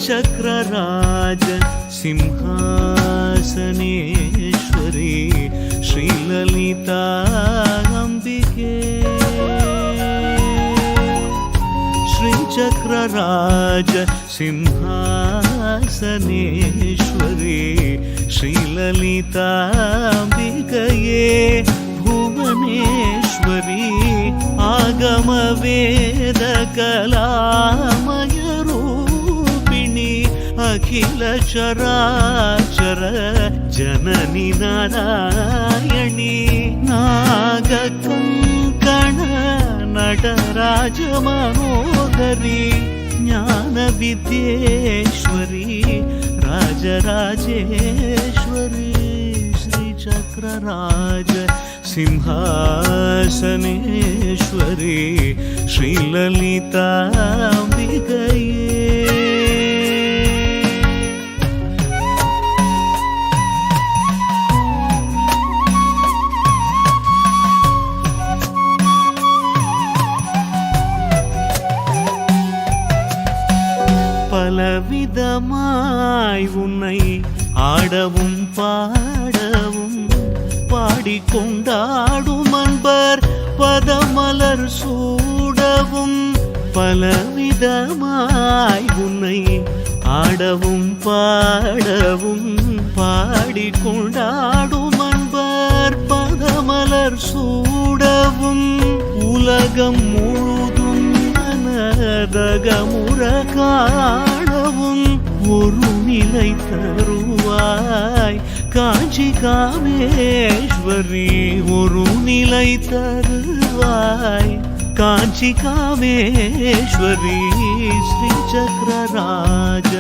श्रीचक्रराज सिंहासनेश्वरी श्रीललिता अंबिके श्रीचक्रराज सिंहासनेश्वरी श्रीललिता अंबिकये भुवनेश्वरी आगम वेद कलामय रूपिणी अखिल चराचर जननी नारायणी नागकंकण नटराज मनोहरी ज्ञान विद्येश्वरी राजराजेश्वरी श्रीचक्रराज सिंहासनेश्वरी श्रीललिता अंबिकये பலவிதமாய் உன்னை ஆடவும் பாடவும் பாடிக்கொண்டாடும் அன்பர் பதமலர் சூடவும் பலவிதமாய் உன்னை ஆடவும் பாடவும் பாடிக்கொண்டாடும் அன்பர் பதமலர் சூடவும் உலகம் முழுதும் மனதகமுற காணவும் ஒரு நிலை தருவாய் காஞ்சி காமேஸ்வரி ஒரு நிலை தருவாய் காஞ்சி காமேஸ்வரி श्रीचक्रराज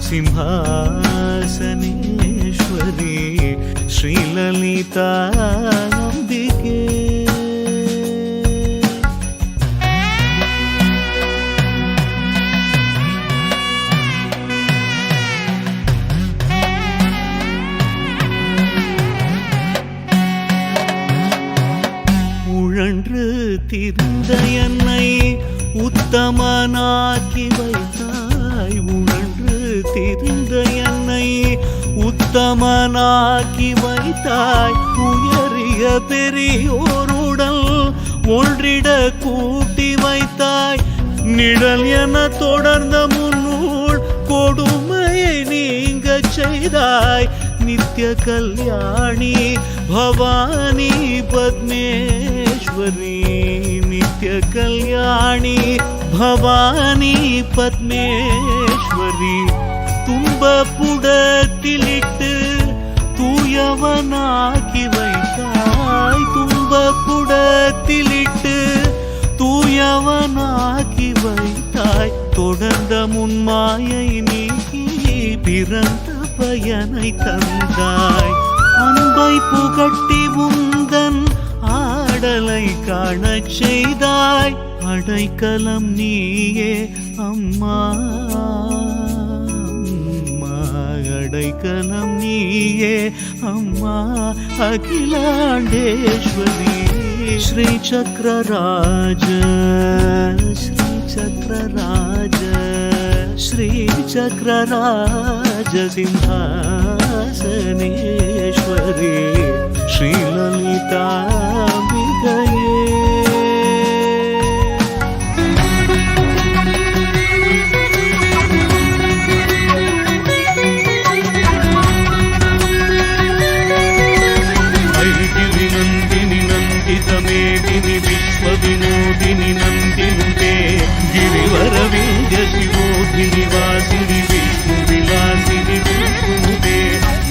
सिंहासनेश्वरी श्रीललिता अंबिके உழன்று திரிந்த என்னை உத்தமனாக்கி வைத்தாய் உழன்று திரிந்த என்னை உத்தமனாக்கி வைத்தாய் உயரிய பெரியோருடல் ஒன்றிட கூட்டி வைத்தாய் நிழல் என தொடர்ந்த முன்னூல் கொடுமையை நீங்க செய்தாய் नित्य कल्याणी भवानी पद्मेश्वरी नित्य कल्याणी भवानी पद्मेश्वरी துன்பப்புடத்திலிட்டு தூயவனாக்கி வைத்தாய் துன்பப்புடத்திலிட்டு தூயவனாக்கி வைத்தாய் தொடர்ந்த முன்மாயை நீக்கி பிறந்த பயனை தந்தாய் அன்பை புகட்டி உந்தன் ஆடலை காணச் செய்தாய் அடைக்கலம் நீயே அம்மா அடைக்கலம் நீயே அம்மா அகிலாண்டேஸ்வரி श्रीचक्रराज श्रीचक्रराज श्रीचक्रराज सिंहासनेश्वरी श्रीललिता अंबिकये मेदिनी विश्वविनोदिनी नंदिनुते गिरिवर विंध्य शिवोधिनि वासिनि विष्णुविलासिनि विष्णुनुते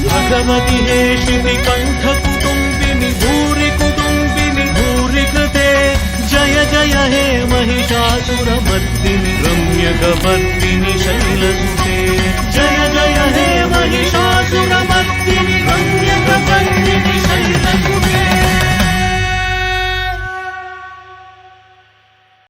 भगवति हेशिनि कंठ कुटुंबिनि भूरि कुटुंबिनि भूरि कृते जय जय हे महिषासुरमर्दिनि रम्यकपर्दिनि शैलसुते जय जय हे महिषासुर